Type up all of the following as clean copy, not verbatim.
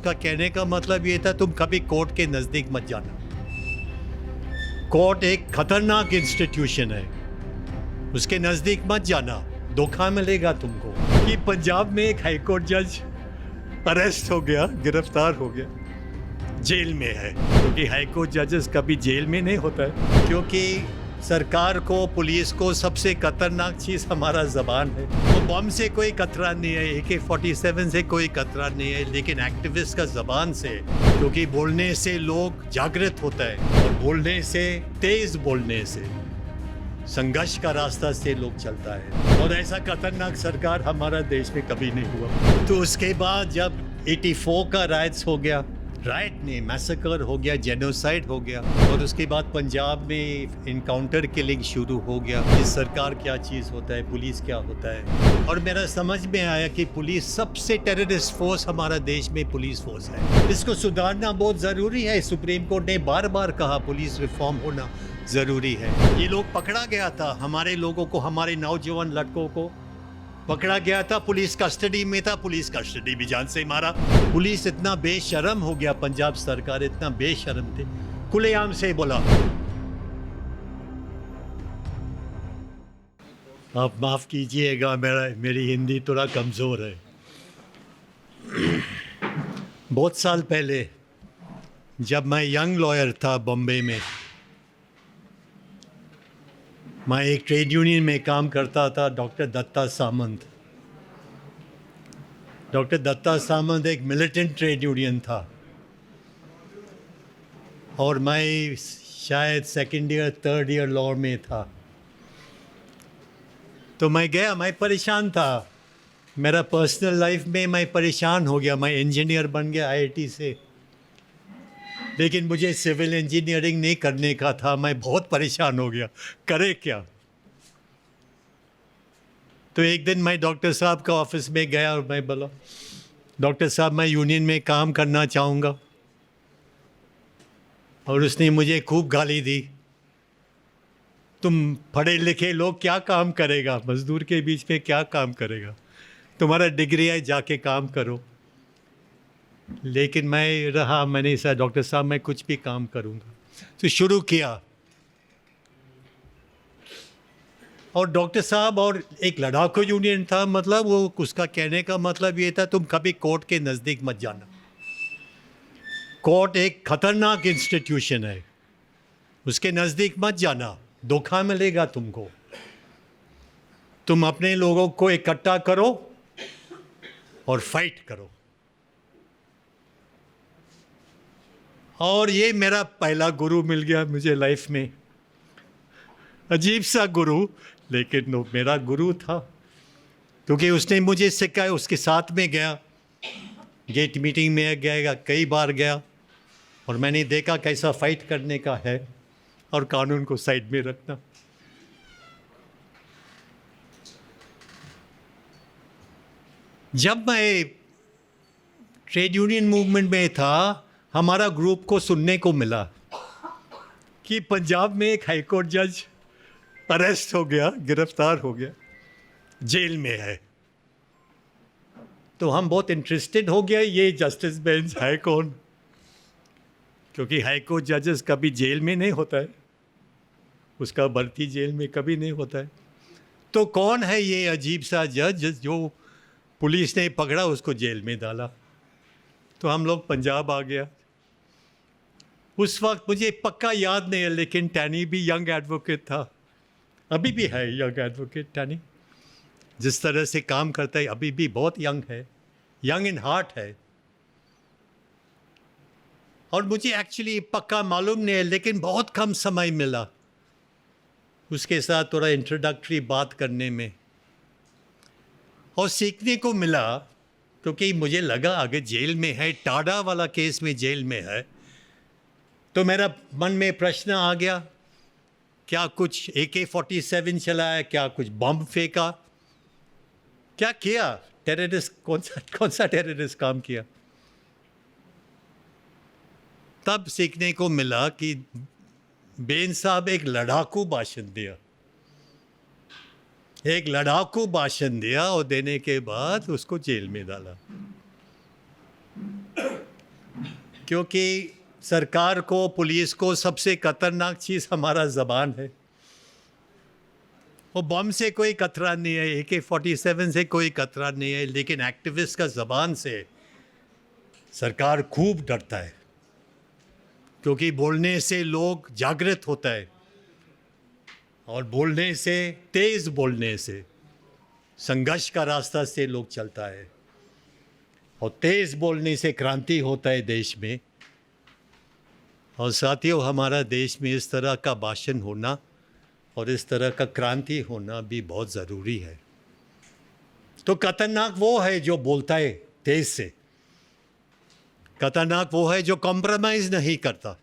उसका कहने का मतलब ये था तुम कभी कोर्ट के नज़दीक मत जाना। कोर्ट एक खतरनाक इंस्टीट्यूशन है, उसके नज़दीक मत जाना, धोखा मिलेगा तुमको। कि पंजाब में एक हाईकोर्ट जज अरेस्ट हो गया, गिरफ्तार हो गया, जेल में है। क्योंकि हाईकोर्ट जजेस कभी जेल में नहीं होता है, क्योंकि सरकार को, पुलिस को सबसे खतरनाक चीज़ हमारा ज़बान है। तो बम से कोई खतरा नहीं है, AK-47 से कोई खतरा नहीं है, लेकिन एक्टिविस्ट का ज़बान से, क्योंकि बोलने से लोग जागृत होता है, और बोलने से, तेज़ बोलने से संघर्ष का रास्ता से लोग चलता है। और ऐसा खतरनाक सरकार हमारा देश में कभी नहीं हुआ। तो उसके बाद जब 84 का राइट्स हो गया, राइट ने मैसेकर हो गया, जेनोसाइड हो गया, और उसके बाद पंजाब में इनकाउंटर किलिंग शुरू हो गया। कि सरकार क्या चीज़ होता है, पुलिस क्या होता है। और मेरा समझ में आया कि पुलिस सबसे टेररिस्ट फोर्स हमारा देश में पुलिस फोर्स है। इसको सुधारना बहुत ज़रूरी है। सुप्रीम कोर्ट ने बार बार कहा पुलिस रिफॉर्म होना ज़रूरी है। ये लोग पकड़ा गया था, हमारे लोगों को, हमारे नौजवान लड़कों को पकड़ा गया था, पुलिस कस्टडी में था, पुलिस कस्टडी भी जान से मारा। पुलिस इतना बेशर्म हो गया, पंजाब सरकार इतना बेशर्म थे, खुलेआम से बोला। आप माफ़ कीजिएगा, मेरी हिंदी थोड़ा कमज़ोर है। बहुत साल पहले जब मैं यंग लॉयर था बॉम्बे में, मैं एक ट्रेड यूनियन में काम करता था, डॉक्टर दत्ता सामंत। डॉक्टर दत्ता सामंत एक मिलिटेंट ट्रेड यूनियन था, और मैं शायद second year third year law में था। तो मैं गया, मैं परेशान था, मेरा पर्सनल लाइफ में मैं परेशान हो गया। मैं इंजीनियर बन गया IIT से, लेकिन मुझे सिविल इंजीनियरिंग नहीं करने का था। मैं बहुत परेशान हो गया, करे क्या। तो एक दिन मैं डॉक्टर साहब का ऑफिस में गया और मैं बोला, डॉक्टर साहब मैं यूनियन में काम करना चाहूँगा। और उसने मुझे खूब गाली दी, तुम पढ़े लिखे लोग क्या काम करेगा, मजदूर के बीच में क्या काम करेगा, तुम्हारा डिग्री है, जाके काम करो। लेकिन मैंने कहा डॉक्टर साहब मैं कुछ भी काम करूँगा। तो शुरू किया, और डॉक्टर साहब, और एक लड़ाकू यूनियन था, मतलब वो, उसका कहने का मतलब ये था तुम कभी कोर्ट के नज़दीक मत जाना। कोर्ट एक खतरनाक इंस्टीट्यूशन है, उसके नज़दीक मत जाना, धोखा मिलेगा तुमको। तुम अपने लोगों को इकट्ठा करो और फाइट करो। और ये मेरा पहला गुरु मिल गया मुझे लाइफ में, अजीब सा गुरु, लेकिन वो मेरा गुरु था, क्योंकि उसने मुझे सिखाया। उसके साथ में गया, गेट मीटिंग में गया, कई बार गया, और मैंने देखा कैसा फाइट करने का है और कानून को साइड में रखना। जब मैं ट्रेड यूनियन मूवमेंट में था, हमारा ग्रुप को सुनने को मिला कि पंजाब में एक हाईकोर्ट जज अरेस्ट हो गया, गिरफ्तार हो गया, जेल में है। तो हम बहुत इंटरेस्टेड हो गया, ये जस्टिस बेंच है कौन, क्योंकि हाईकोर्ट जजेस कभी जेल में नहीं होता है, उसका भर्ती जेल में कभी नहीं होता है। तो कौन है ये अजीब सा जज जो पुलिस ने पकड़ा, उसको जेल में डाला। तो हम लोग पंजाब आ गया। उस वक्त मुझे पक्का याद नहीं है, लेकिन टैनी भी यंग एडवोकेट था, अभी भी है यंग एडवोकेट टैनी। जिस तरह से काम करता है अभी भी बहुत यंग है, यंग इन हार्ट है। और मुझे एक्चुअली पक्का मालूम नहीं है, लेकिन बहुत कम समय मिला उसके साथ थोड़ा इंट्रोडक्टरी बात करने में, और सीखने को मिला। क्योंकि मुझे लगा अगर जेल में है, टाडा वाला केस में जेल में है, तो मेरा मन में प्रश्न आ गया, क्या कुछ AK-47 चलाया, क्या कुछ बम फेंका, क्या किया, टेररिस्ट कौन सा टेररिस्ट काम किया। तब सीखने को मिला कि बेन साहब एक लड़ाकू भाषण दिया, एक लड़ाकू भाषण दिया, और देने के बाद उसको जेल में डाला। क्योंकि सरकार को, पुलिस को सबसे खतरनाक चीज़ हमारा ज़बान है। वो बम से कोई खतरा नहीं है, AK-47 से कोई खतरा नहीं है, लेकिन एक्टिविस्ट का ज़बान से सरकार खूब डरता है, क्योंकि बोलने से लोग जागृत होता है, और बोलने से, तेज़ बोलने से संघर्ष का रास्ता से लोग चलता है, और तेज़ बोलने से क्रांति होता है देश में। और साथियों, हमारा देश में इस तरह का भाषण होना और इस तरह का क्रांति होना भी बहुत ज़रूरी है। तो खतरनाक वो है जो बोलता है तेज से, खतरनाक वो है जो कॉम्प्रोमाइज़ नहीं करता,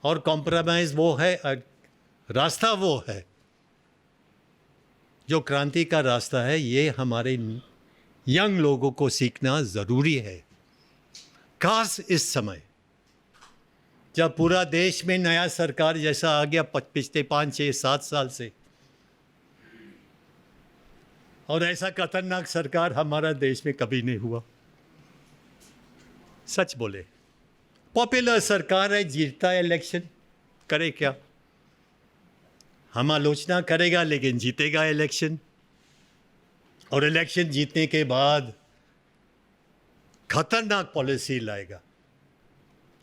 और कॉम्प्रोमाइज़ वो है, रास्ता वो है जो क्रांति का रास्ता है। ये हमारे यंग लोगों को सीखना ज़रूरी है, खास इस समय जब पूरा देश में नया सरकार जैसा आ गया पिछले 5, 6, 7 साल से, और ऐसा खतरनाक सरकार हमारा देश में कभी नहीं हुआ। सच बोले, पॉपुलर सरकार है, जीतता है इलेक्शन, करे क्या, हम आलोचना करेगा लेकिन जीतेगा इलेक्शन, और इलेक्शन जीतने के बाद खतरनाक पॉलिसी लाएगा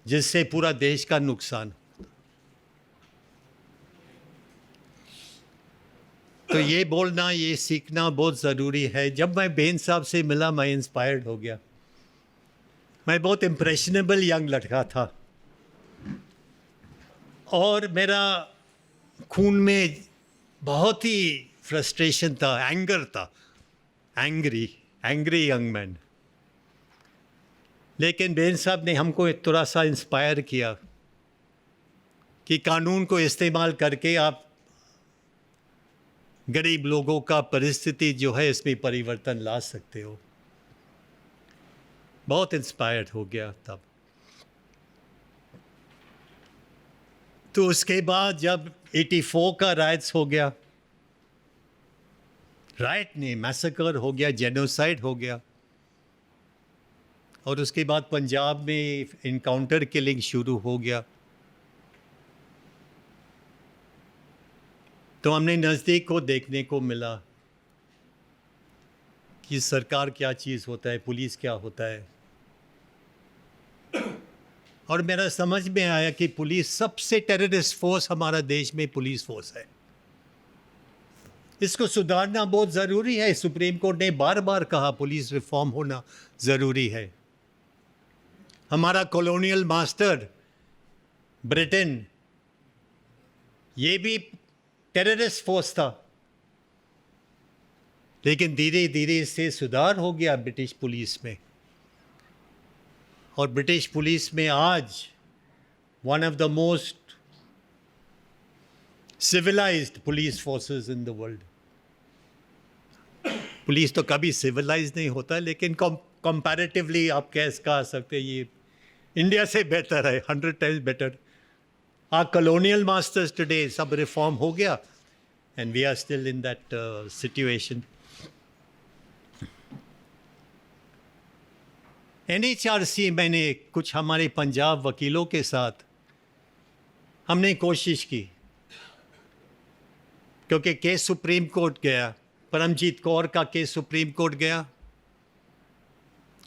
जिससे पूरा देश का नुकसान। तो ये बोलना, ये सीखना बहुत ज़रूरी है। जब मैं बेन साहब से मिला, मैं इंस्पायर्ड हो गया। मैं बहुत इम्प्रेशनेबल यंग लड़का था, और मेरा खून में बहुत ही फ्रस्ट्रेशन था, एंगर था, एंग्री यंग मैन। लेकिन बेन साहब ने हमको थोड़ा सा इंस्पायर किया कि कानून को इस्तेमाल करके आप गरीब लोगों का परिस्थिति जो है इसमें परिवर्तन ला सकते हो। बहुत इंस्पायर्ड हो गया तब। तो उसके बाद जब 84 का राइट्स हो गया, राइट नहीं, मैसेकर हो गया, जेनोसाइड हो गया, और उसके बाद पंजाब में इनकाउंटर किलिंग शुरू हो गया, तो हमने नज़दीक को देखने को मिला कि सरकार क्या चीज़ होता है, पुलिस क्या होता है। और मेरा समझ में आया कि पुलिस सबसे टेररिस्ट फोर्स हमारा देश में पुलिस फोर्स है। इसको सुधारना बहुत ज़रूरी है। सुप्रीम कोर्ट ने बार बार कहा पुलिस रिफॉर्म होना ज़रूरी है। हमारा कॉलोनियल मास्टर ब्रिटेन, ये भी टेररिस्ट फोर्स था, लेकिन धीरे धीरे इससे सुधार हो गया ब्रिटिश पुलिस में, और ब्रिटिश पुलिस में आज one of the most civilised police forces in the world. Police तो कभी सिविलाइज नहीं होता, लेकिन कंपैरेटिवली आप कह सकते हैं ये इंडिया से बेहतर है, 100 times better. Our colonial masters today, सब रिफॉर्म हो गया, and we are still in that situation. NHRC, मैंने कुछ हमारे पंजाब वकीलों के साथ हमने कोशिश की, क्योंकि केस सुप्रीम कोर्ट गया, परमजीत कौर का केस सुप्रीम कोर्ट गया।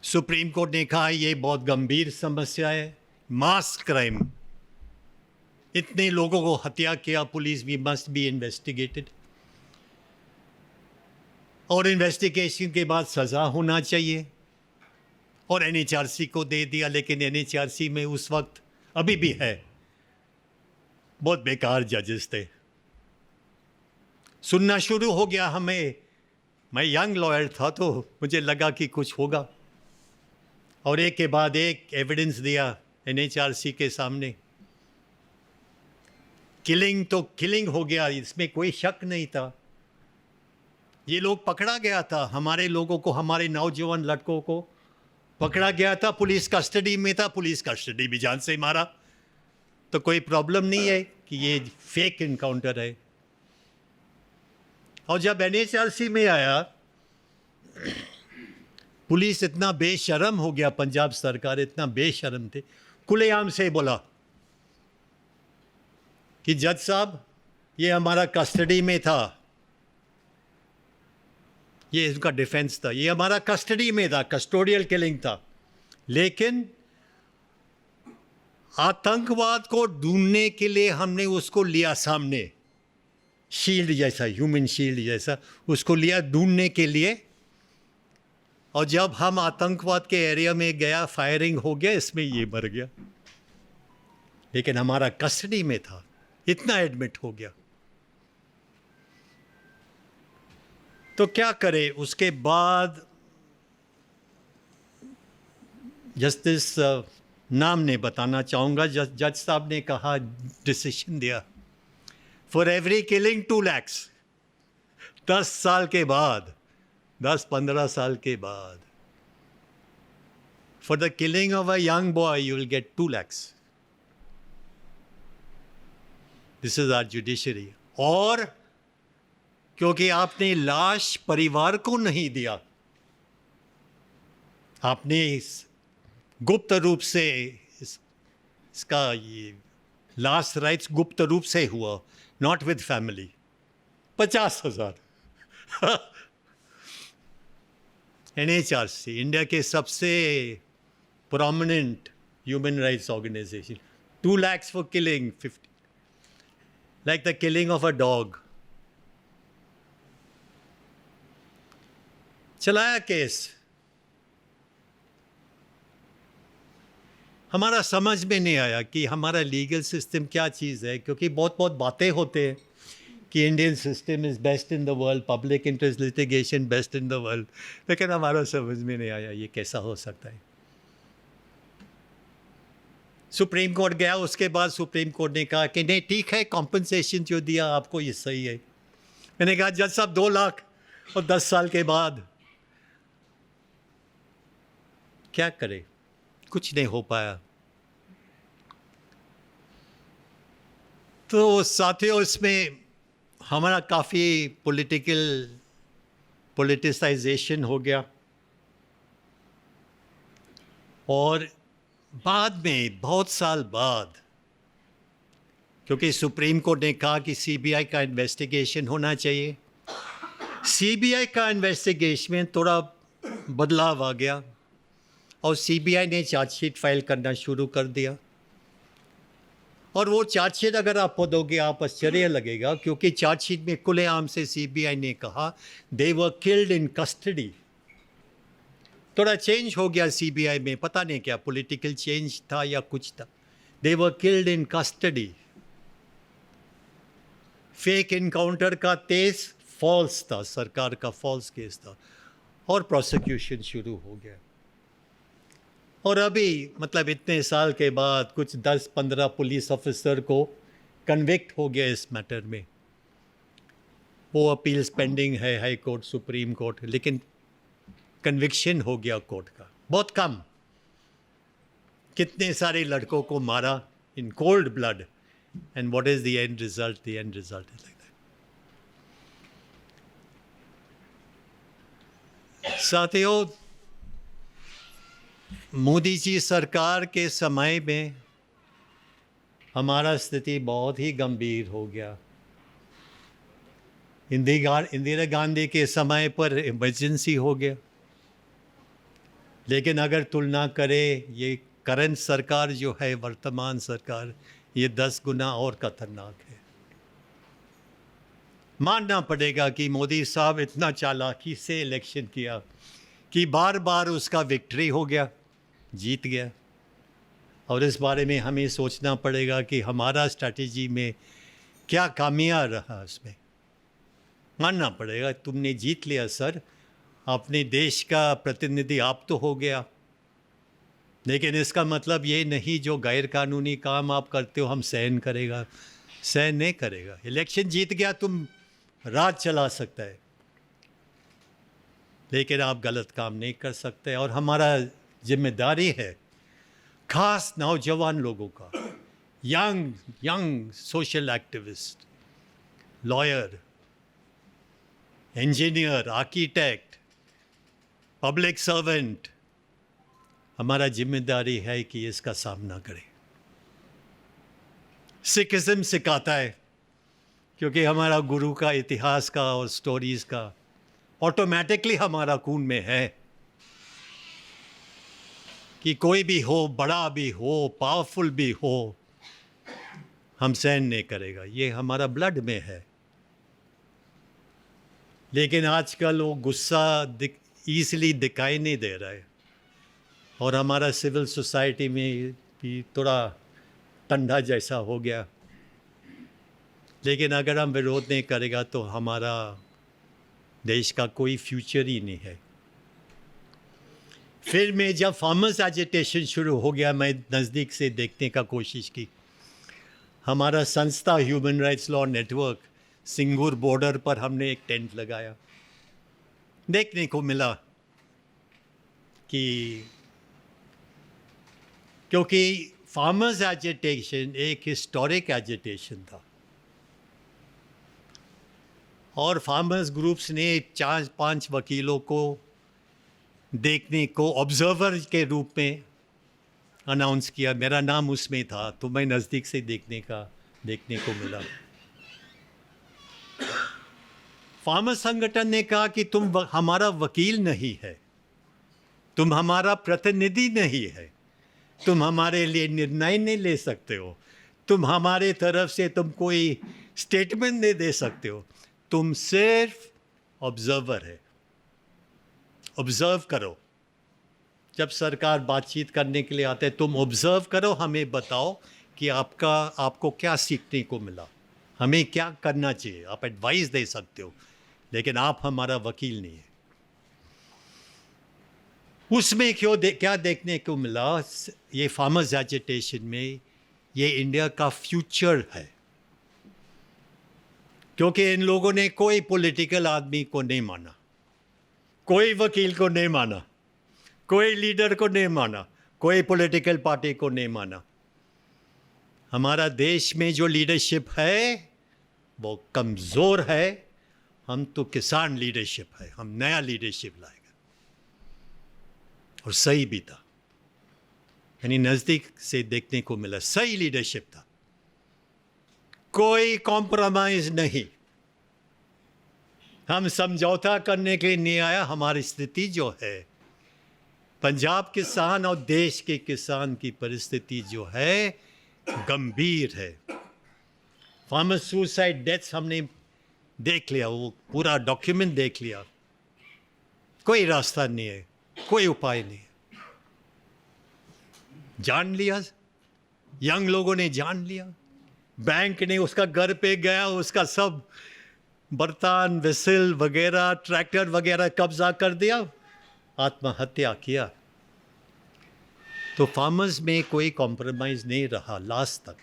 सुप्रीम कोर्ट ने कहा ये बहुत गंभीर समस्या है, मास क्राइम, इतने लोगों को हत्या किया police, we must be investigated, और इन्वेस्टिगेशन के बाद सज़ा होना चाहिए, और NHRC को दे दिया। लेकिन NHRC में उस वक्त, अभी भी है, बहुत बेकार जजेस थे। सुनना शुरू हो गया हमें, मैं यंग लॉयर था तो मुझे लगा कि कुछ होगा, और एक के बाद एक एविडेंस दिया NHRC के सामने। किलिंग तो किलिंग हो गया, इसमें कोई शक नहीं था। ये लोग पकड़ा गया था, हमारे लोगों को, हमारे नौजवान लड़कों को पकड़ा गया था, पुलिस कस्टडी में था, पुलिस कस्टडी भी जान से मारा, तो कोई प्रॉब्लम नहीं है कि ये फेक इनकाउंटर है। और जब NHRC में आया पुलिस इतना बेशर्म हो गया, पंजाब सरकार इतना बेशर्म थे, खुलेआम से बोला कि जज साहब ये हमारा कस्टडी में था, ये इसका डिफेंस था, ये हमारा कस्टडी में था, कस्टोडियल किलिंग था, लेकिन आतंकवाद को ढूंढने के लिए हमने उसको लिया सामने, शील्ड जैसा, ह्यूमन शील्ड जैसा, उसको लिया ढूंढने के लिए, और जब हम आतंकवाद के एरिया में गया, फायरिंग हो गया, इसमें ये मर गया, लेकिन हमारा कस्टडी में था, इतना एडमिट हो गया। तो क्या करे, उसके बाद जस्टिस नाम नहीं बताना चाहूँगा, जज साहब ने कहा, डिसीजन दिया, फॉर एवरी किलिंग 2 लाख, 10 साल के बाद, 10-15 साल के बाद, for the killing of a young boy you will get 2 lakh. This is our judiciary. और क्योंकि आपने लाश परिवार को नहीं दिया, आपने गुप्त रूप से इसका ये लास्ट राइट्स गुप्त रूप से हुआ, not with family, 50,000। NHRC India के सबसे prominent human rights organisation, 2 lakhs for killing 50, like the killing of a dog. चलाया केस, हमारा समझ में नहीं आया कि हमारा लीगल सिस्टम क्या चीज़ है, क्योंकि बहुत बहुत बातें होते हैं कि Indian system is best in the world, public interest litigation best in the world, लेकिन हमारा समझ में नहीं आया ये कैसा हो सकता है। सुप्रीम कोर्ट गया, उसके बाद सुप्रीम कोर्ट ने कहा कि नहीं ठीक है, कॉम्पनसेशन जो दिया आपको ये सही है। मैंने कहा जज साहब 2 लाख और 10 साल के बाद क्या करे, कुछ नहीं हो पाया। तो साथियों, इसमें हमारा काफ़ी पॉलिटिसाइजेशन हो गया, और बाद में बहुत साल बाद, क्योंकि सुप्रीम कोर्ट ने कहा कि सीबीआई का इन्वेस्टिगेशन होना चाहिए, सीबीआई का इन्वेस्टिगेशन में थोड़ा बदलाव आ गया और सीबीआई ने चार्जशीट फाइल करना शुरू कर दिया। और वो चार्जशीट अगर आप पढ़ोगे आप आश्चर्य लगेगा, क्योंकि चार्जशीट में खुलेआम से सीबीआई ने कहा दे वर किल्ड इन कस्टडी। थोड़ा चेंज हो गया सीबीआई में, पता नहीं क्या पॉलिटिकल चेंज था या कुछ था, they were killed in custody. Fake encounter का केस फॉल्स था, सरकार का फॉल्स केस था, और प्रोसिक्यूशन शुरू हो गया। और अभी मतलब इतने साल के बाद कुछ 10-15 पुलिस ऑफिसर को कन्विक्ट हो गया इस मैटर में, वो अपील्स पेंडिंग है हाई कोर्ट, सुप्रीम कोर्ट, लेकिन कन्विक्शन हो गया कोर्ट का। बहुत कम, कितने सारे लड़कों को मारा in cold blood, and what is the end result? The end result is like that. साथियों, मोदी जी सरकार के समय में हमारा स्थिति बहुत ही गंभीर हो गया। इंदिरा गांधी के समय पर इमरजेंसी हो गया, लेकिन अगर तुलना करें ये करंट सरकार जो है, वर्तमान सरकार, ये 10 गुना और खतरनाक है। मानना पड़ेगा कि मोदी साहब इतना चालाकी से इलेक्शन किया कि बार बार उसका विक्ट्री हो गया, जीत गया, और इस बारे में हमें सोचना पड़ेगा कि हमारा स्ट्रैटेजी में क्या खामियां रहा उसमें। मानना पड़ेगा तुमने जीत लिया सर, अपने देश का प्रतिनिधि आप तो हो गया, लेकिन इसका मतलब ये नहीं जो गैर कानूनी काम आप करते हो हम सहन करेगा, सहन नहीं करेगा। इलेक्शन जीत गया, तुम राज चला सकता है, लेकिन आप गलत काम नहीं कर सकते। और हमारा जिम्मेदारी है खास नौजवान लोगों का, young social activist, lawyer, engineer, architect, public servant, हमारा जिम्मेदारी है कि इसका सामना करें। सिखिज्म सिखाता है, क्योंकि हमारा गुरु का इतिहास का और स्टोरीज का ऑटोमेटिकली हमारा खून में है कि कोई भी हो, बड़ा भी हो, पावरफुल भी हो, हम सहन नहीं करेगा। ये हमारा ब्लड में है। लेकिन आजकल वो गुस्सा ईजिली दिखाई नहीं दे रहा है, और हमारा सिविल सोसाइटी में भी थोड़ा ठंडा जैसा हो गया। लेकिन अगर हम विरोध नहीं करेगा तो हमारा देश का कोई फ्यूचर ही नहीं है। फिर मैं जब फार्मर्स एजिटेशन शुरू हो गया, मैं नज़दीक से देखने का कोशिश की। हमारा संस्था human rights law network, Singur border पर हमने एक टेंट लगाया। देखने को मिला कि क्योंकि फार्मर्स एजिटेशन एक हिस्टोरिक एजिटेशन था, और फार्मर्स ग्रुप्स ने 4-5 वकीलों को देखने को ऑब्जर्वर के रूप में अनाउंस किया। मेरा नाम उसमें था, तो मैं नज़दीक से देखने को मिला। फार्मर संगठन ने कहा कि तुम हमारा वकील नहीं है, तुम हमारा प्रतिनिधि नहीं है, तुम हमारे लिए निर्णय नहीं ले सकते हो, तुम हमारे तरफ से तुम कोई स्टेटमेंट नहीं दे सकते हो, तुम सिर्फ ऑब्जर्वर है। ऑब्जर्व करो। जब सरकार बातचीत करने के लिए आते हैं, तुम ऑब्जर्व करो, हमें बताओ कि आपको क्या सीखने को मिला, हमें क्या करना चाहिए। आप एडवाइस दे सकते हो, लेकिन आप हमारा वकील नहीं है। उसमें क्या देखने को मिला, ये फार्मर्स एजिटेशन में, ये इंडिया का फ्यूचर है। क्योंकि इन लोगों ने कोई पॉलिटिकल आदमी को नहीं माना, कोई वकील को नहीं माना, कोई लीडर को नहीं माना, कोई पॉलिटिकल पार्टी को नहीं माना। हमारा देश में जो लीडरशिप है वो कमज़ोर है। हम तो किसान लीडरशिप है, हम नया लीडरशिप लाएगा। और सही भी था, यानी नज़दीक से देखने को मिला, सही लीडरशिप था, कोई कॉम्प्रोमाइज़ नहीं। हम समझौता करने के लिए नहीं आया। हमारी स्थिति जो है, पंजाब किसान और देश के किसान की परिस्थिति जो है गंभीर है। फार्मर सुसाइड डेथ्स हमने देख लिया, वो पूरा डॉक्यूमेंट देख लिया। कोई रास्ता नहीं है, कोई उपाय नहीं है। जान लिया, यंग लोगों ने जान लिया, बैंक ने उसका घर पे गया, उसका सब बर्तन, वेसल वगैरह, ट्रैक्टर वगैरह कब्जा कर दिया, आत्महत्या किया। तो फार्मर्स में कोई कॉम्प्रोमाइज़ नहीं रहा लास्ट तक।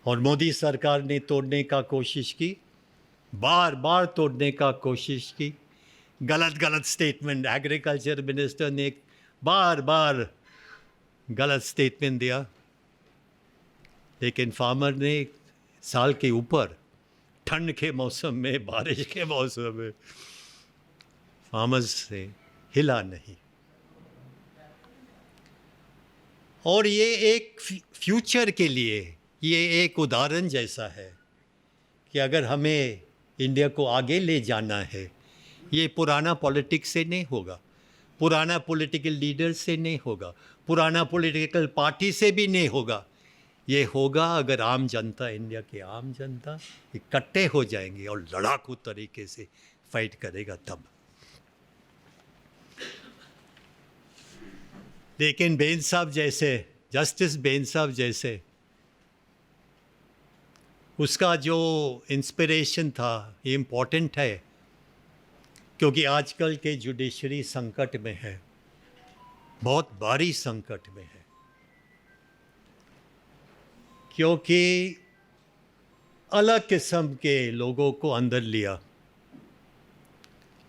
और मोदी सरकार ने तोड़ने का कोशिश की, बार बार तोड़ने का कोशिश की। गलत स्टेटमेंट, एग्रीकल्चर मिनिस्टर ने बार बार गलत स्टेटमेंट दिया। लेकिन फार्मर ने साल के ऊपर, ठंड के मौसम में, बारिश के मौसम में, फार्मर्स से हिला नहीं। और ये एक फ्यूचर के लिए ये एक उदाहरण जैसा है कि अगर हमें इंडिया को आगे ले जाना है, ये पुराना पॉलिटिक्स से नहीं होगा, पुराना पॉलिटिकल लीडर से नहीं होगा, पुराना पॉलिटिकल पार्टी से भी नहीं होगा। ये होगा अगर आम जनता, इंडिया की आम जनता इकट्ठे हो जाएंगे और लड़ाकू तरीके से फाइट करेगा तब। लेकिन बेन साहब जैसे, जस्टिस बेन साहब जैसे, उसका जो इंस्पिरेशन था ये इम्पोर्टेंट है, क्योंकि आजकल के जुडिशरी संकट में है, बहुत भारी संकट में है। क्योंकि अलग किस्म के लोगों को अंदर लिया,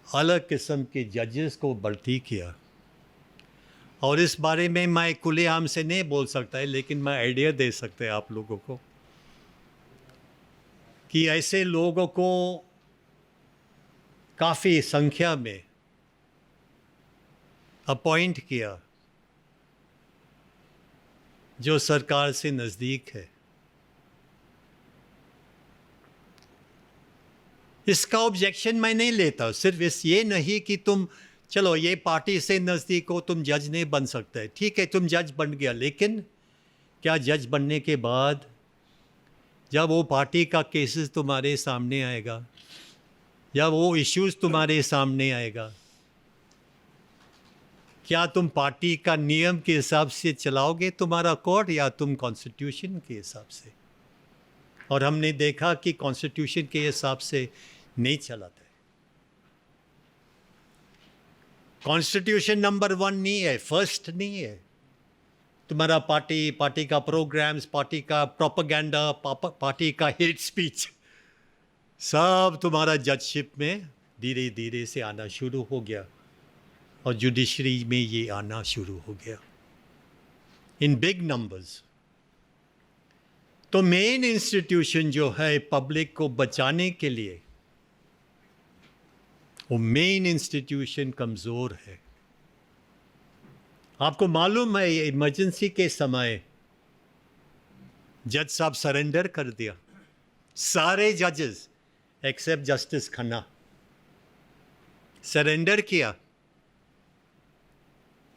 अलग किस्म के जजेस को भर्ती किया। और इस बारे में मैं खुलेआम से नहीं बोल सकता है, लेकिन मैं आइडिया दे सकते हैं आप लोगों को कि ऐसे लोगों को काफ़ी संख्या में अपॉइंट किया जो सरकार से नज़दीक है। इसका ऑब्जेक्शन मैं नहीं लेता, सिर्फ इस ये नहीं कि तुम चलो ये पार्टी से नज़दीक हो, तुम जज नहीं बन सकते, ठीक है तुम जज बन गया, लेकिन क्या जज बनने के बाद जब वो पार्टी का केसेस तुम्हारे सामने आएगा या वो इश्यूज तुम्हारे सामने आएगा, क्या तुम पार्टी का नियम के हिसाब से चलाओगे तुम्हारा कोर्ट या तुम कॉन्स्टिट्यूशन के हिसाब से? और हमने देखा कि कॉन्स्टिट्यूशन के हिसाब से नहीं चलाते। कॉन्स्टिट्यूशन नंबर 1 नहीं है, फर्स्ट नहीं है। तुम्हारा पार्टी का प्रोग्राम्स, पार्टी का प्रोपेगेंडा, पार्टी का हेट स्पीच, सब तुम्हारा जजशिप में धीरे धीरे से आना शुरू हो गया और जुडिशरी में ये आना शुरू हो गया इन बिग नंबर्स। तो मेन इंस्टीट्यूशन जो है पब्लिक को बचाने के लिए, वो मेन इंस्टीट्यूशन कमज़ोर है। आपको मालूम है इमरजेंसी के समय जज साहब सरेंडर कर दिया, सारे जजेस एक्सेप्ट जस्टिस खन्ना सरेंडर किया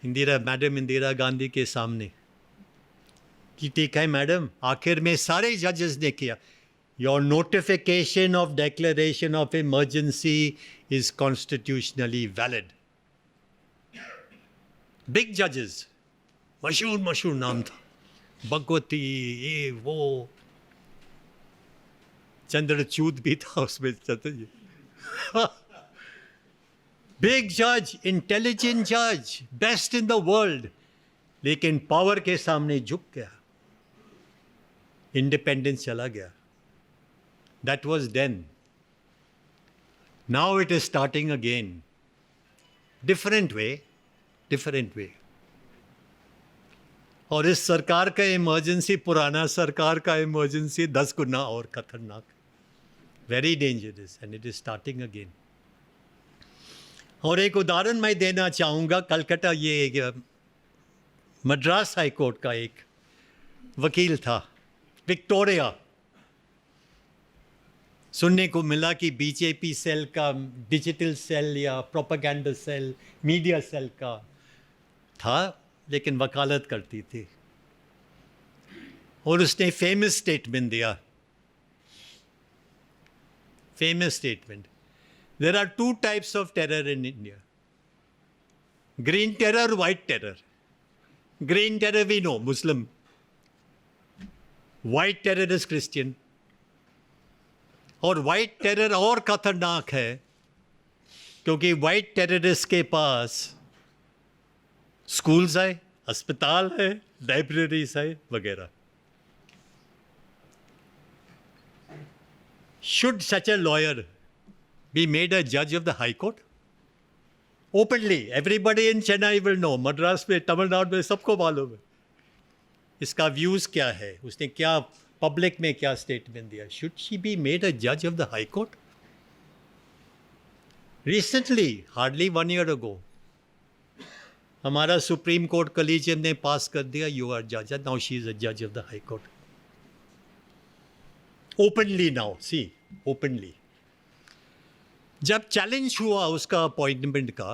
मैडम इंदिरा गांधी के सामने कि ठीक है मैडम, आखिर में सारे जजेस ने किया। Your notification of declaration of emergency is constitutionally valid. Big जजेस, मशहूर नाम था, भगवती, ये वो, चंद्रचूड भी था उसमें। बिग जज, इंटेलिजेंट जज, बेस्ट इन द वर्ल्ड, लेकिन पावर के सामने झुक गया, इंडिपेंडेंस चला गया। That was then. Now it is starting again, different way. और इस सरकार का इमरजेंसी, पुराना सरकार का इमरजेंसी 10 गुना और खतरनाक, very dangerous, and it is starting again. और एक उदाहरण मैं देना चाहूँगा, कलकत्ता, ये मद्रास हाई कोर्ट का एक वकील था, विक्टोरिया। सुनने को मिला कि बीजेपी सेल का, डिजिटल सेल या प्रोपेगेंडा सेल, मीडिया सेल का था, लेकिन वकालत करती थी। और उसने फेमस स्टेटमेंट दिया, famous statement, there are 2 types of terror in India: green terror, white terror. Green terror we know, Muslim. White terror is Christian. और white terror और खतरनाक है, क्योंकि white terrorist के पास स्कूल्स है, अस्पताल है, लाइब्रेरीज है वगैरह। Should such a lawyer be made a judge of the High Court? Openly, everybody in Chennai will know, Madras में, तमिलनाडु में सबको मालूम है इसका व्यूज क्या है, उसने क्या पब्लिक में क्या स्टेटमेंट दिया। Should she be made a judge of the High Court? Recently, hardly 1 year ago, हमारा सुप्रीम कोर्ट कलीजियम ने पास कर दिया, यू आर जज, नाउ शी इज अ जज of the high court. Openly now, C, openly. जब challenge हुआ उसका appointment का,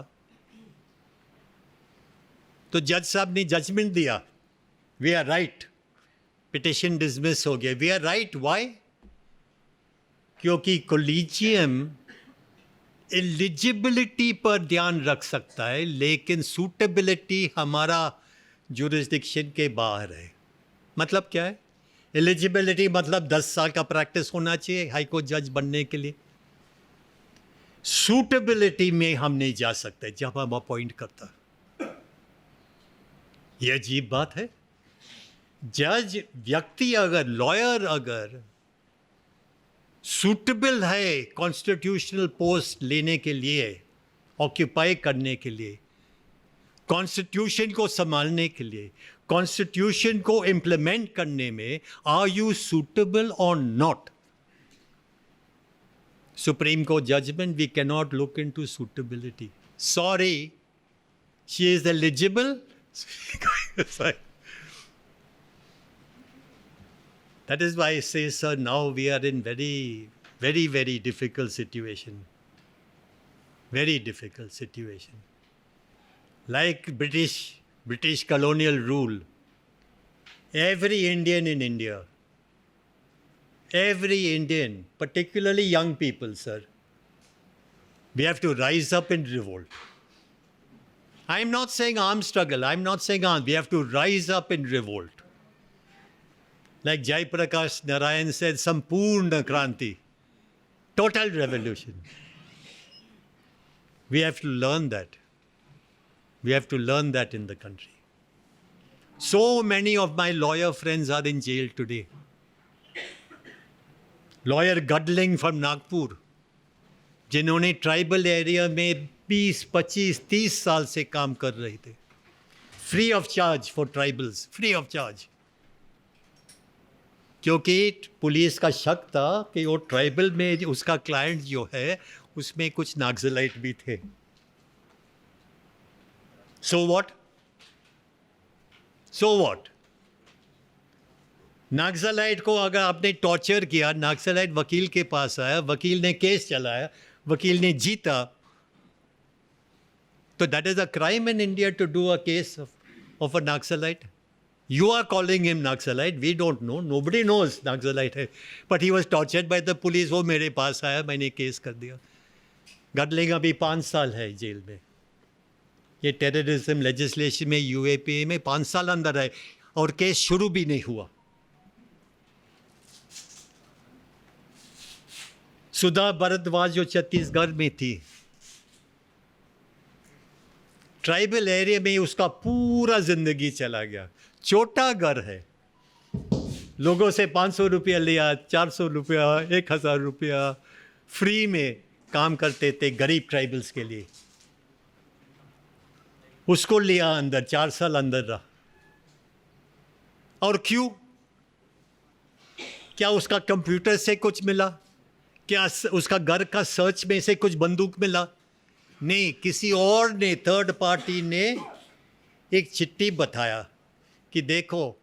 तो जज साहब ने जजमेंट दिया, we are right, petition dismiss हो गया, वी आर राइट। व्हाई? क्योंकि कॉलेजियम एलिजिबिलिटी पर ध्यान रख सकता है, लेकिन सूटेबिलिटी हमारा जुरिस्डिक्शन के बाहर है। मतलब क्या है? एलिजिबिलिटी मतलब 10 साल का प्रैक्टिस होना चाहिए हाई कोर्ट जज बनने के लिए। सूटेबिलिटी में हम नहीं जा सकते जब हम अपॉइंट करता। यह अजीब बात है। जज व्यक्ति अगर, लॉयर अगर सूटेबल है कॉन्स्टिट्यूशनल पोस्ट लेने के लिए, ऑक्यूपाई करने के लिए, कॉन्स्टिट्यूशन को संभालने के लिए, कॉन्स्टिट्यूशन को इम्प्लीमेंट करने में, आर यू सूटेबल और not? Supreme court judgement, we can not look into suitability. Sorry, she is eligible. That is why I say, sir, now we are in very difficult situation. Very difficult situation. Like British colonial rule. Every Indian in India, every Indian, particularly young people, sir, we have to rise up in revolt. I'm not saying armed struggle. I'm not saying armed. We have to rise up in revolt. Like Jaiprakash Narayan said, Sampurna Kranti, total revolution. We have to learn that. We have to learn that in the country. So many of my lawyer friends are in jail today. Lawyer Gadling from Nagpur, जिन्होंने tribal area में 20, 25, 30 साल से काम कर रहे थे, free of charge for tribals, free of charge, क्योंकि police का शक था कि वो ट्राइबल में उसका क्लाइंट जो है उसमें कुछ नक्सलाइट भी थे. So what? So what? Naxalite को अगर आपने टॉर्चर किया, नक्सलाइट वकील के पास आया, वकील ने केस चलाया, वकील ने जीता, तो that is a crime in India to do a case of a naxalite. You are calling him Naxalite. We don't know. Nobody knows Naxalite है. But he was tortured by the police. वो मेरे पास आया, मैंने case कर दिया. गडलिंग अभी 5 साल है जेल में. ये टेररिज्म लेजिस्लेशन में यूएपीए में 5 साल अंदर है और केस शुरू भी नहीं हुआ. सुधा भारद्वाज जो छत्तीसगढ़ में थी, ट्राइबल एरिया में उसका पूरा जिंदगी चला गया. छोटा घर है, लोगों से 500 रुपया लिया, 400 रुपया, 1000 रुपया, फ्री में काम करते थे गरीब ट्राइबल्स के लिए. उसको लिया अंदर, 4 साल अंदर रहा. और क्यों? क्या उसका कंप्यूटर से कुछ मिला? क्या उसका घर का सर्च में से कुछ बंदूक मिला? नहीं, किसी और ने, थर्ड पार्टी ने एक चिट्ठी बताया कि देखो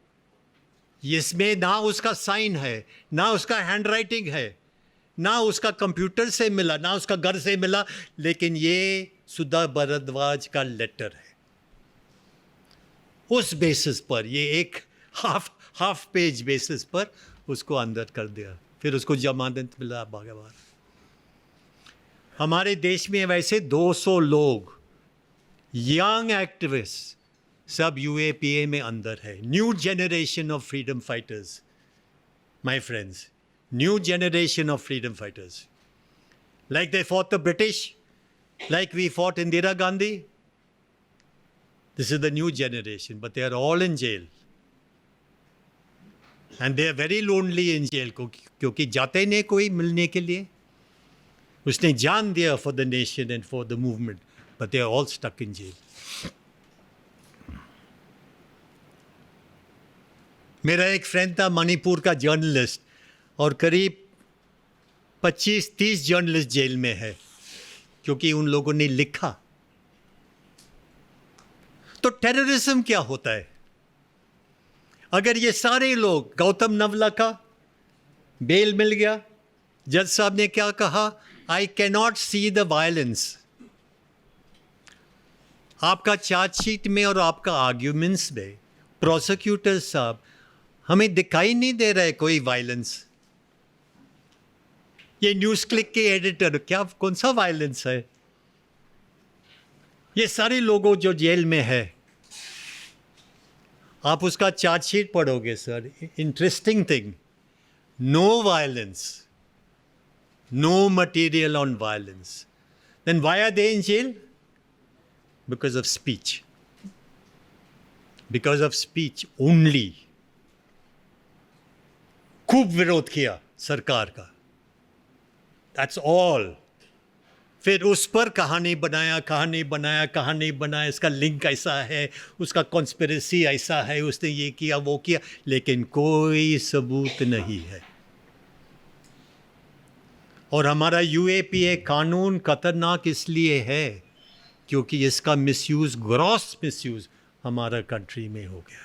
इसमें ना उसका साइन है, ना उसका हैंड राइटिंग है, ना उसका कंप्यूटर से मिला, ना उसका घर से मिला, लेकिन ये सुधा भारद्वाज का लेटर है. उस बेसिस पर, ये एक हाफ पेज बेसिस पर उसको अंदर कर दिया. फिर उसको जमानत मिला, भागा बाहर. हमारे देश में वैसे 200 लोग यंग एक्टिविस्ट सब यूएपीए में अंदर है. New generation of freedom fighters, my friends, new generation of freedom fighters. Like they fought the British, like we fought Indira Gandhi. This is the new generation, but they are all in jail and they are very lonely in jail, क्योंकि जाते नहीं कोई मिलने के लिए. उसने जान दिया for the nation and for the movement, but they are all stuck in jail. मेरा एक फ्रेंड था मणिपुर का जर्नलिस्ट, और करीब 25-30 जर्नलिस्ट जेल में है क्योंकि उन लोगों ने लिखा. तो टेररिज्म क्या होता है? अगर ये सारे लोग, गौतम नवला का बेल मिल गया, जज साहब ने क्या कहा, I can not see the violence. आपका चार्जशीट में और आपका आर्ग्यूमेंट्स में प्रोसिक्यूटर साहब, हमें दिखाई नहीं दे रहा है कोई वायलेंस. ये न्यूज़ क्लिक के एडिटर, क्या कौन सा वायलेंस है? ये सारे लोगों जो जेल में है, आप उसका चार्जशीट पढ़ोगे sir, interesting thing, no violence, no material on violence. Then why are they in jail? Because of speech, because of speech only. खूब विरोध किया सरकार का, दैट्स ऑल. फिर उस पर कहानी बनाया, इसका लिंक ऐसा है, उसका कॉन्स्पिरेसी ऐसा है, उसने ये किया वो किया, लेकिन कोई सबूत नहीं है. और हमारा यूएपीए कानून खतरनाक इसलिए है क्योंकि इसका मिसयूज़, ग्रॉस मिसयूज़ हमारा कंट्री में हो गया।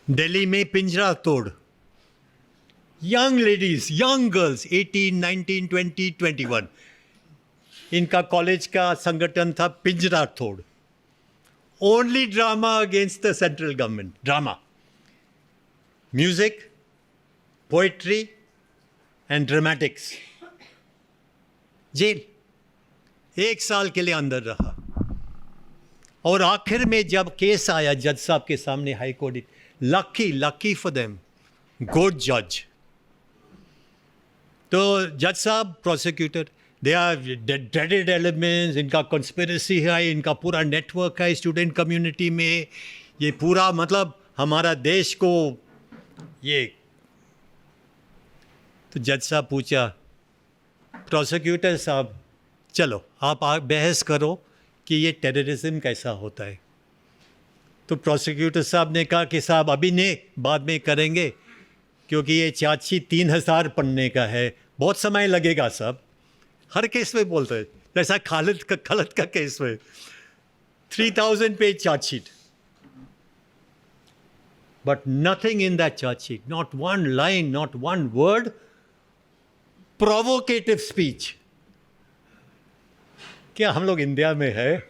दिल्ली में पिंजरा तोड़, यंग लेडीज, यंग गर्ल्स 18, 19, 20, 21, इनका कॉलेज का संगठन था Pinjra Tod. Only drama against the central government, drama, music, poetry and dramatics. Jail 1 साल के लिए अंदर रहा। और आखिर में जब केस आया जज साहब के सामने, high court, lucky for them, good जज। तो जज साहब, prosecutor, they are dreaded elements, इनका कॉन्स्पिरेसी है, इनका पूरा नेटवर्क है स्टूडेंट कम्युनिटी में, ये पूरा मतलब हमारा देश को ये। तो जज साहब पूछा, प्रोसिक्यूटर साहब चलो आप बहस करो कि ये टेररिज्म कैसा होता है। तो प्रोसिक्यूटर साहब ने कहा कि साहब अभी नहीं, बाद में करेंगे, क्योंकि ये चार्जशीट 3000 पन्ने का है, बहुत समय लगेगा साहब। हर केस में बोलते हैं, जैसा खालिद का केस में 3000 page chargesheet, but nothing in that chargesheet, not one line, not one word provocative speech. क्या हम लोग इंडिया में है?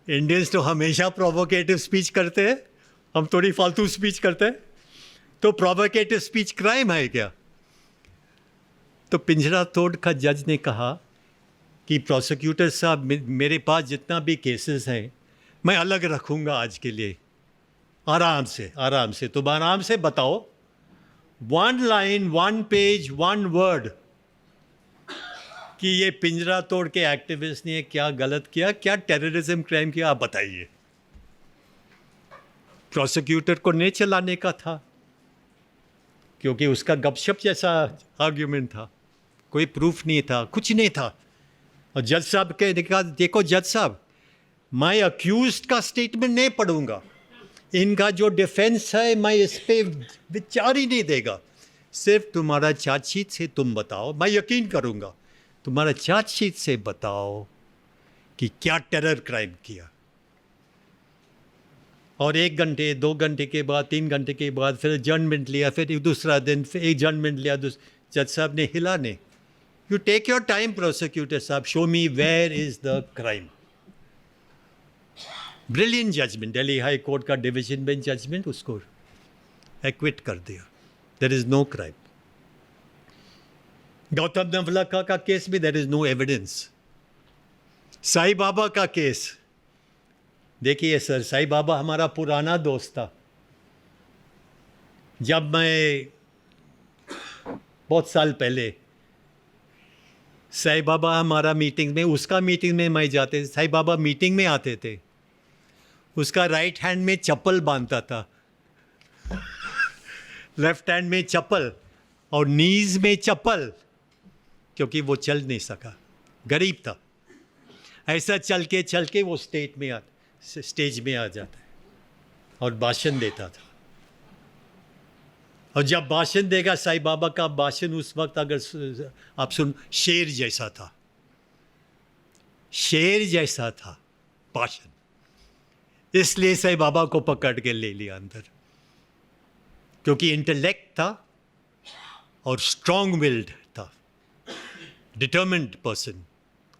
इंडियंस तो हमेशा प्रोवोकेटिव स्पीच करते हैं, हम थोड़ी फालतू स्पीच करते हैं। तो प्रोवोकेटिव स्पीच क्राइम है क्या? तो पिंजरा तोड़ का जज ने कहा कि प्रोसिक्यूटर साहब, मेरे पास जितना भी केसेस हैं मैं अलग रखूँगा आज के लिए, आराम से तुम आराम से बताओ, 1 लाइन, 1 पेज, 1 वर्ड कि ये पिंजरा तोड़ के एक्टिविस्ट ने क्या गलत किया, क्या टेररिज्म क्राइम किया, आप बताइए। प्रोसिक्यूटर को नहीं चलाने का था, क्योंकि उसका गपशप जैसा आर्ग्यूमेंट था, कोई प्रूफ नहीं था, कुछ नहीं था। और जज साहब के कहा, देखो जज साहब, मैं अक्यूज्ड का स्टेटमेंट नहीं पढ़ूंगा, इनका जो डिफेंस है मैं इस पर विचार ही नहीं देगा, सिर्फ तुम्हारा चार्जशीट से तुम बताओ, मैं यकीन करूंगा, तुम्हारा चार्जशीट से बताओ कि क्या टेरर क्राइम किया। और 1 घंटे, 2 घंटे के बाद, 3 घंटे के बाद फिर जजमेंट लिया, फिर दूसरा दिन फिर एक जजमेंट लिया। जज साहब ने हिला नहीं। You take your time prosecutor साहब, show me where is the crime. Brilliant judgment, Delhi high court का डिवीजन बेंच जजमेंट, उसको एक्विट कर दिया, there is no crime. Gautam Navlakha का केस में there is no evidence. Sai Baba का केस देखिए सर, साईं बाबा हमारा पुराना दोस्त था। जब मैं बहुत साल पहले, साईं बाबा हमारा मीटिंग में, उसका मीटिंग में मैं जाते, साईं बाबा मीटिंग में आते थे, उसका राइट हैंड में चप्पल बांधता था, लेफ्ट हैंड में चप्पल और नीज में चप्पल, क्योंकि वो चल नहीं सका, गरीब था। ऐसा चल के वो स्टेज में आ जाता है और भाषण देता था। और जब भाषण देगा, साईं बाबा का भाषण उस वक्त अगर आप सुन, शेर जैसा था, शेर जैसा था भाषण। इसलिए साईं बाबा को पकड़ के ले लिया अंदर, क्योंकि इंटेलेक्ट था और स्ट्रॉन्ग विल्ड था, determined person,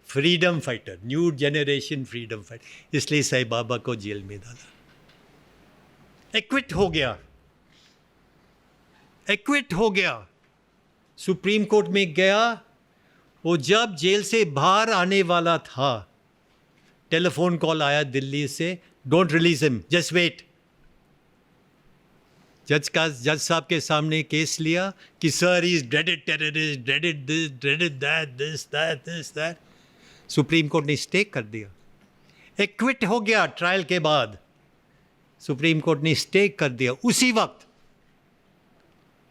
freedom fighter, new generation freedom fighter. इसलिए साईं बाबा को जेल में डाला। एक्विट हो गया, सुप्रीम कोर्ट में गया। वो जब जेल से बाहर आने वाला था, टेलीफोन कॉल आया दिल्ली से, don't release him, just wait. जज साहब के सामने केस लिया कि sir he is dreaded terrorist, dreaded this, dreaded that, this that. Supreme court ने स्टे कर दिया, एक्विट हो गया। ट्रायल के बाद सुप्रीम कोर्ट ने स्टे कर दिया उसी वक्त,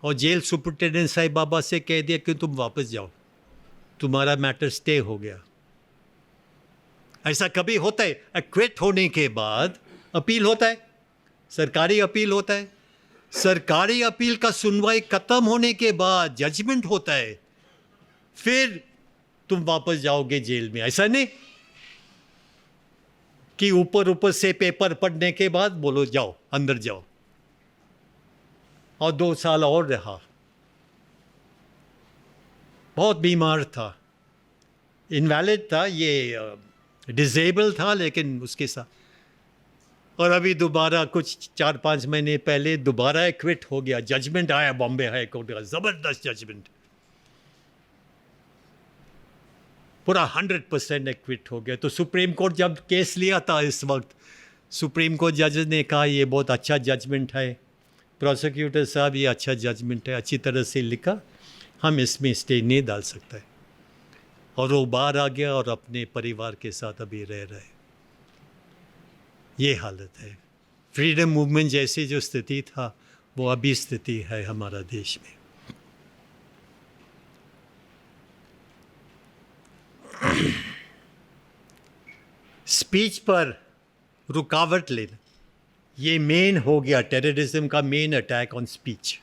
और जेल सुपरिटेंडेंट साईं बाबा से कह दिया कि तुम वापस जाओ, तुम्हारा मैटर स्टे हो गया। ऐसा कभी होता है? एक्विट होने के बाद अपील होता है, सरकारी अपील होता है, सरकारी अपील का सुनवाई खत्म होने के बाद जजमेंट होता है, फिर तुम वापस जाओगे जेल में। ऐसा नहीं, कि ऊपर ऊपर से पेपर पढ़ने के बाद बोलो जाओ अंदर जाओ, और 2 साल और रहा। बहुत बीमार था, इनवैलिड था, ये डिसेबल था, लेकिन उसके साथ। और अभी दोबारा कुछ 4-5 महीने पहले दोबारा एक्विट हो गया। जजमेंट आया बॉम्बे हाई कोर्ट का, ज़बरदस्त जजमेंट, पूरा 100% एक्विट हो गया। तो सुप्रीम कोर्ट जब केस लिया था इस वक्त, सुप्रीम कोर्ट जज ने कहा ये बहुत अच्छा जजमेंट है, प्रोसिक्यूटर साहब ये अच्छा जजमेंट है, अच्छी तरह से लिखा, हम इसमें स्टे नहीं डाल सकते। और वो बाहर आ गया और अपने परिवार के साथ अभी रह रहे। ये हालत है। फ्रीडम मूवमेंट जैसी जो स्थिति था वो अभी स्थिति है हमारा देश में। स्पीच पर रुकावट लेना, ये मेन हो गया टेररिज्म का मेन अटैक ऑन स्पीच।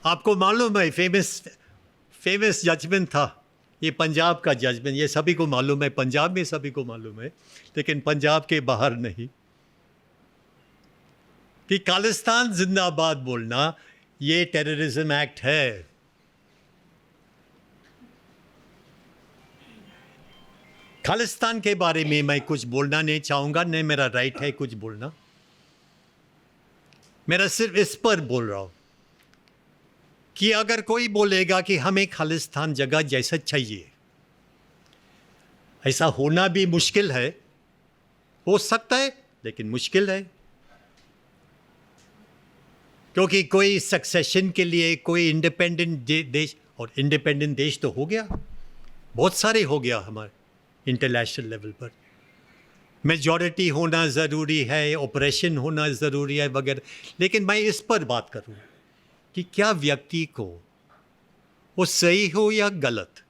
आपको मालूम है फेमस जजमेंट था, ये पंजाब का जजमेंट, ये सभी को मालूम है, पंजाब में सभी को मालूम है, लेकिन पंजाब के बाहर नहीं, कि खालिस्तान जिंदाबाद बोलना ये टेररिज्म एक्ट है। खालिस्तान के बारे में मैं कुछ बोलना नहीं चाहूँगा, नहीं मेरा राइट है कुछ बोलना, मेरा सिर्फ इस पर बोल रहा हूँ कि अगर कोई बोलेगा कि हमें खालिस्तान जगह जैसा चाहिए, ऐसा होना भी मुश्किल है, हो सकता है लेकिन मुश्किल है, क्योंकि कोई सक्सेशन के लिए कोई इंडिपेंडेंट देश, और इंडिपेंडेंट देश तो हो गया, बहुत सारे हो गया हमारे इंटरनेशनल लेवल पर, मेजॉरिटी होना ज़रूरी है, ऑपरेशन होना ज़रूरी है वगैरह। लेकिन मैं इस पर बात करूँ कि क्या व्यक्ति को वो सही हो या गलत,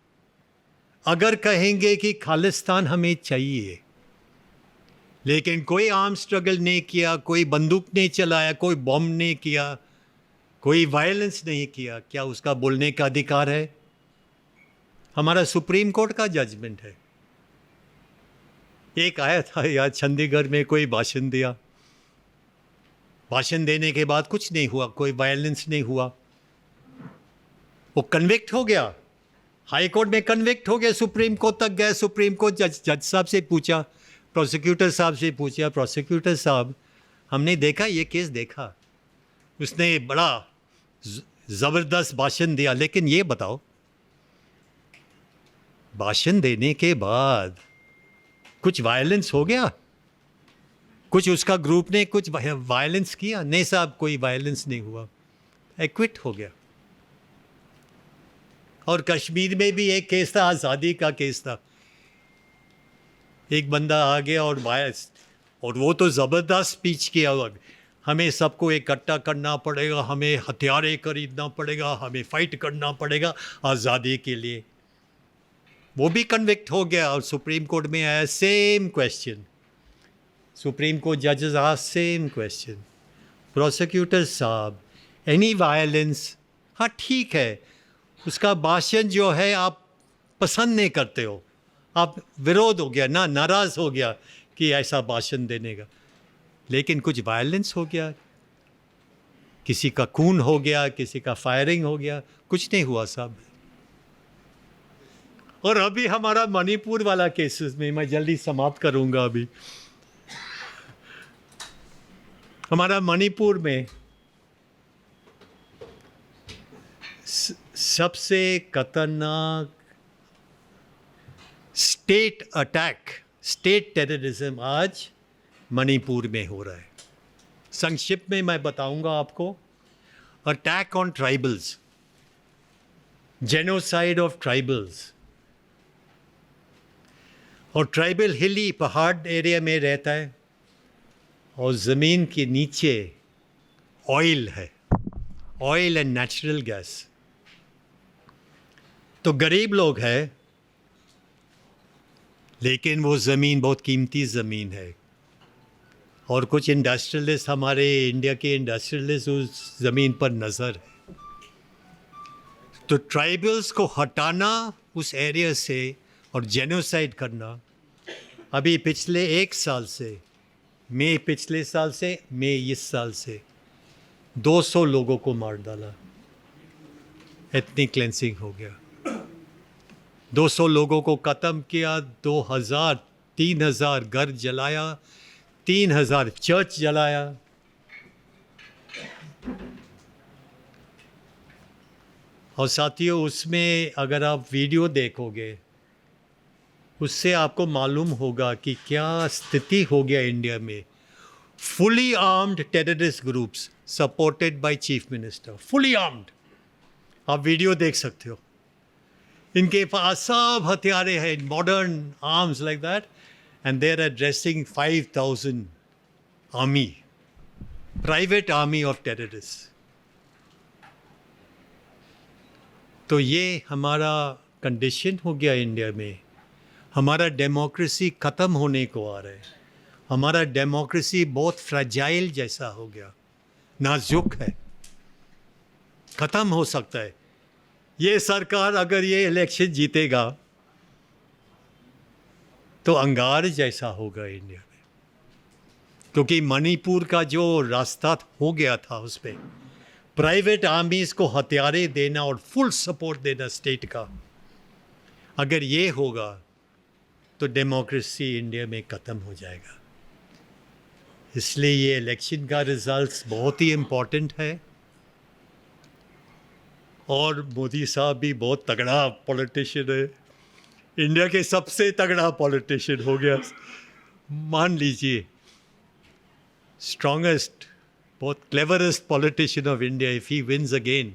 अगर कहेंगे कि खालिस्तान हमें चाहिए, लेकिन कोई आर्म स्ट्रगल नहीं किया, कोई बंदूक नहीं चलाया, कोई बॉम्ब नहीं किया, कोई वायलेंस नहीं किया, क्या उसका बोलने का अधिकार है? हमारा सुप्रीम कोर्ट का जजमेंट है। एक आया था यार, चंडीगढ़ में कोई भाषण दिया, भाषण देने के बाद कुछ नहीं हुआ, कोई वायलेंस नहीं हुआ, वो कन्विक्ट हो गया, हाई कोर्ट में कन्विक्ट हो गया, सुप्रीम कोर्ट तक गए, सुप्रीम कोर्ट जज साहब से पूछा, प्रोसिक्यूटर साहब से पूछा, प्रोसिक्यूटर साहब हमने देखा, ये केस देखा, उसने बड़ा ज़बरदस्त भाषण दिया, लेकिन ये बताओ भाषण देने के बाद कुछ वायलेंस हो गया, कुछ उसका ग्रुप ने कुछ वायलेंस किया? नहीं साहब, कोई वायलेंस नहीं हुआ, एक्विट हो गया। और कश्मीर में भी एक केस था, आज़ादी का केस था, एक बंदा आ गया और वो तो ज़बरदस्त स्पीच किया, हमें सबको इकट्ठा करना पड़ेगा, हमें हथियारें खरीदना पड़ेगा, हमें फाइट करना पड़ेगा आज़ादी के लिए। वो भी कन्विक्ट हो गया और सुप्रीम कोर्ट में आया, सेम क्वेश्चन, सुप्रीम कोर्ट जजेस आर सेम क्वेश्चन, प्रोसिक्यूटर साहब एनी वायलेंस, हाँ ठीक है, उसका भाषण जो है आप पसंद नहीं करते हो, आप विरोध हो गया ना, नाराज़ हो गया कि ऐसा भाषण देने का, लेकिन कुछ वायलेंस हो गया, किसी का खून हो गया, किसी का फायरिंग हो गया, कुछ नहीं हुआ साहब। और अभी हमारा मणिपुर वाला केसेस में, मैं जल्दी समाप्त करूंगा, अभी हमारा मणिपुर में सबसे खतरनाक स्टेट अटैक, स्टेट टेररिज्म आज मणिपुर में हो रहा है। संक्षिप्त में मैं बताऊंगा आपको, attack on tribals, genocide of tribals, और ट्राइबल हिली पहाड़ एरिया में रहता है, और ज़मीन के नीचे ऑयल है, ऑयल एंड नेचुरल गैस। तो गरीब लोग हैं, लेकिन वो ज़मीन बहुत कीमती ज़मीन है, और कुछ इंडस्ट्रियलिस्ट, हमारे इंडिया के इंडस्ट्रियलिस्ट उस ज़मीन पर नज़र है। तो ट्राइबल्स को हटाना उस एरिया से और जेनोसाइड करना, अभी पिछले एक साल से, मई पिछले साल से, मई इस साल से 200 लोगों को मार डाला, एथनिक क्लेंसिंग हो गया। 200 लोगों को ख़त्म किया, 2000 3000 घर जलाया, 3000 चर्च जलाया। और साथियों, उसमें अगर आप वीडियो देखोगे, उससे आपको मालूम होगा कि क्या स्थिति हो गया इंडिया में। Fully armed terrorist groups supported by chief minister, fully armed. आप वीडियो देख सकते हो, इनके पास सब हथियारे हैं, modern arms like that, and they are addressing 5000 army, private army of terrorist. तो ये हमारा कंडीशन हो गया इंडिया में। हमारा डेमोक्रेसी ख़त्म होने को आ रहा है। हमारा डेमोक्रेसी बहुत फ्रेजाइल जैसा हो गया, नाजुक है, ख़त्म हो सकता है। ये सरकार अगर ये इलेक्शन जीतेगा तो अंगार जैसा होगा इंडिया में, क्योंकि मणिपुर का जो रास्ता हो गया था उस पर प्राइवेट आर्मीज़ को हथियारे देना और फुल सपोर्ट देना स्टेट का, अगर ये होगा तो डेमोक्रेसी इंडिया में ख़त्म हो जाएगा। इसलिए ये इलेक्शन का रिजल्ट्स बहुत ही इम्पोर्टेंट है। और मोदी साहब भी बहुत तगड़ा पॉलिटिशियन है, इंडिया के सबसे तगड़ा पॉलिटिशियन हो गया, मान लीजिए, स्ट्रॉन्गेस्ट, बहुत cleverest politician of India. If he wins again,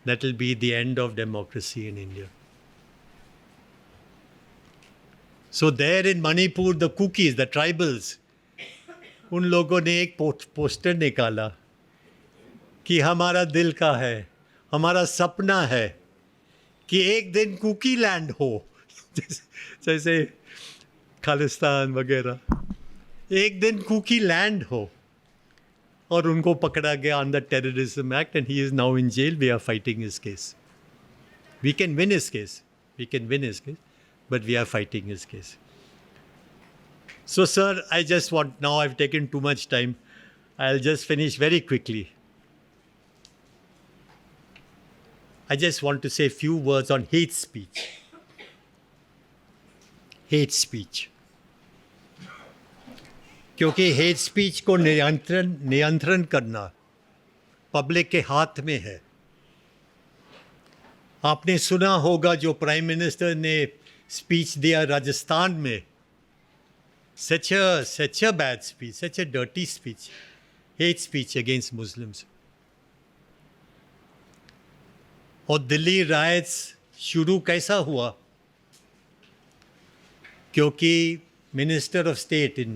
that will be the end of democracy in India. So there in Manipur, the Kukis, the tribals, उन लोगों ने एक पोस्टर निकाला कि हमारा दिल का है, हमारा सपना है कि एक दिन कुकी लैंड हो, जैसे खालिस्तान वगैरह, एक दिन कुकी लैंड हो। और उनको पकड़ा गया under terrorism act, and he is now in jail. We are fighting his case. We can win his case, we can win his case, but we are fighting his case. So sir, I just want, now I've taken too much time, I'll just finish very quickly. I just want to say a few words on hate speech. Hate speech. क्योंकि hate speech को नियंत्रण करना public के हाथ में है। आपने सुना होगा जो प्राइम मिनिस्टर ने स्पीच दिया राजस्थान में, such a bad speech, such a dirty speech, hate speech against Muslims. और दिल्ली राइट्स शुरू कैसा हुआ? क्योंकि मिनिस्टर ऑफ स्टेट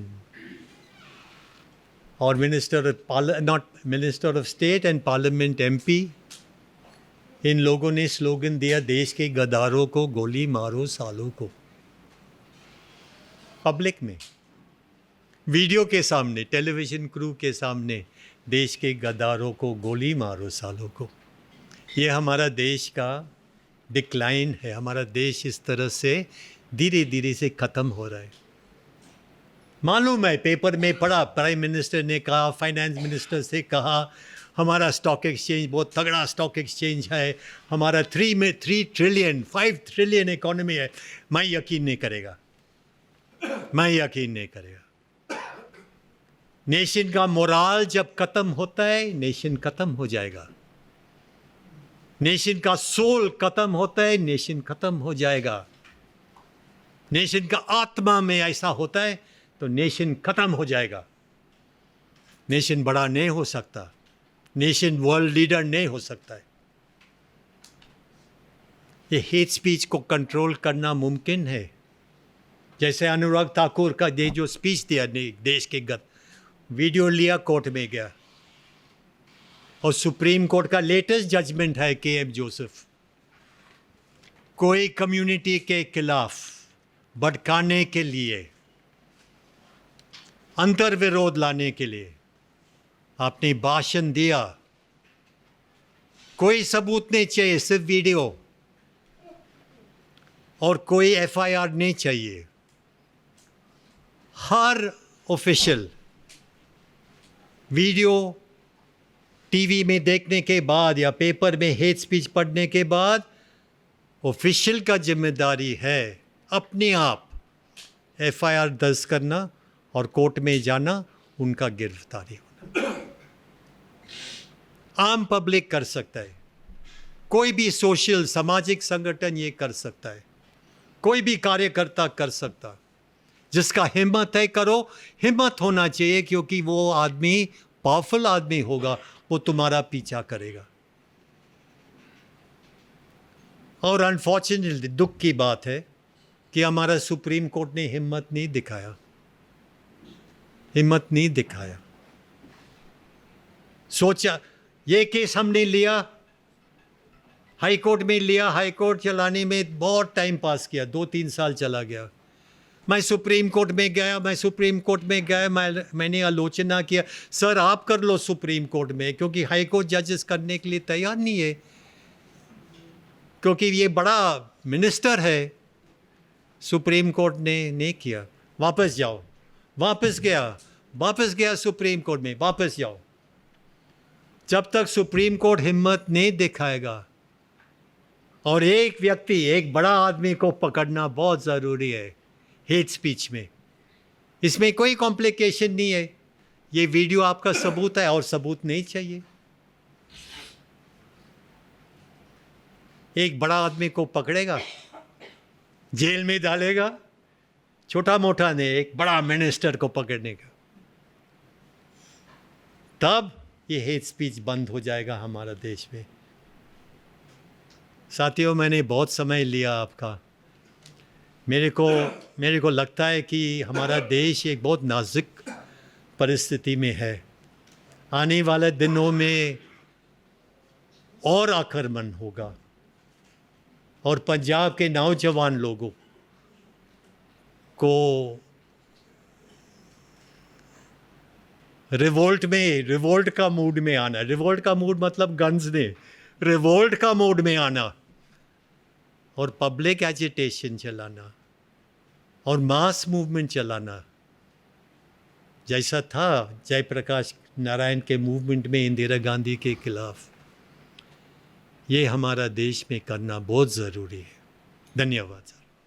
और minister of state and parliament MP, इन लोगों ने स्लोगन दिया, देश के गद्दारों को गोली मारो सालों को। पब्लिक में, वीडियो के सामने, टेलीविज़न क्रू के सामने, देश के गद्दारों को गोली मारो सालों को। ये हमारा देश का डिक्लाइन है। हमारा देश इस तरह से धीरे धीरे से ख़त्म हो रहा है। मालूम है, पेपर में पढ़ा, प्राइम मिनिस्टर ने कहा, फाइनेंस मिनिस्टर से कहा, हमारा स्टॉक एक्सचेंज बहुत तगड़ा स्टॉक एक्सचेंज है, हमारा 3 ट्रिलियन 5 ट्रिलियन इकोनॉमी है। मैं यकीन नहीं करेगा, मैं यकीन नहीं करेगा। नेशन का मोराल जब ख़त्म होता है, नेशन ख़त्म हो जाएगा। नेशन का सोल ख़त्म होता है, नेशन ख़त्म हो जाएगा। नेशन का आत्मा में ऐसा होता है तो नेशन ख़त्म हो जाएगा। नेशन बड़ा नहीं हो सकता, नेशन वर्ल्ड लीडर नहीं हो सकता है। ये हेट स्पीच को कंट्रोल करना मुमकिन है। जैसे अनुराग ठाकुर का ये जो स्पीच दिया देश के गत, वीडियो लिया, कोर्ट में गया, और सुप्रीम कोर्ट का लेटेस्ट जजमेंट है KM जोसेफ, कोई कम्युनिटी के खिलाफ भड़काने के लिए, अंतर्विरोध लाने के लिए आपने भाषण दिया, कोई सबूत नहीं चाहिए, सिर्फ वीडियो, और कोई FIR नहीं चाहिए। हर ऑफिशियल वीडियो टीवी में देखने के बाद या पेपर में हेट स्पीच पढ़ने के बाद ऑफिशियल का जिम्मेदारी है अपने आप एफआईआर दर्ज करना और कोर्ट में जाना, उनका गिरफ्तारी होना। आम पब्लिक कर सकता है, कोई भी सोशल सामाजिक संगठन ये कर सकता है, कोई भी कार्यकर्ता कर सकता। जिसका हिम्मत है करो, हिम्मत होना चाहिए, क्योंकि वो आदमी पावरफुल आदमी होगा, वो तुम्हारा पीछा करेगा। और अनफॉर्चुनेटली दुख की बात है कि हमारा सुप्रीम कोर्ट ने हिम्मत नहीं दिखाया। सोचा ये केस हमने लिया, हाई कोर्ट में लिया, हाई कोर्ट चलाने में बहुत टाइम पास किया, 2-3 साल चला गया। मैं सुप्रीम कोर्ट में गया, मैंने आलोचना किया, सर आप कर लो सुप्रीम कोर्ट में, क्योंकि हाई कोर्ट जजेस करने के लिए तैयार नहीं है, क्योंकि ये बड़ा मिनिस्टर है। सुप्रीम कोर्ट ने नहीं किया, वापस जाओ, वापस गया सुप्रीम कोर्ट में, वापस जाओ। जब तक सुप्रीम कोर्ट हिम्मत नहीं दिखाएगा, और एक व्यक्ति, एक बड़ा आदमी को पकड़ना बहुत ज़रूरी है हेट स्पीच में, इसमें कोई कॉम्प्लिकेशन नहीं है। ये वीडियो आपका सबूत है, और सबूत नहीं चाहिए। एक बड़ा आदमी को पकड़ेगा, जेल में डालेगा, छोटा मोटा नहीं, एक बड़ा मिनिस्टर को पकड़ने का, तब ये हेट स्पीच बंद हो जाएगा हमारा देश में। साथियों, मैंने बहुत समय लिया आपका। मेरे को लगता है कि हमारा देश एक बहुत नाजुक परिस्थिति में है। आने वाले दिनों में और आक्रमण होगा, और पंजाब के नौजवान लोगों को रिवोल्ट का मूड में आना। रिवोल्ट का मूड मतलब गन्स ने, रिवोल्ट का मूड में आना, और पब्लिक एजिटेशन चलाना, और मास मूवमेंट चलाना, जैसा था जयप्रकाश नारायण के मूवमेंट में इंदिरा गांधी के खिलाफ। ये हमारा देश में करना बहुत ज़रूरी है। धन्यवाद सर।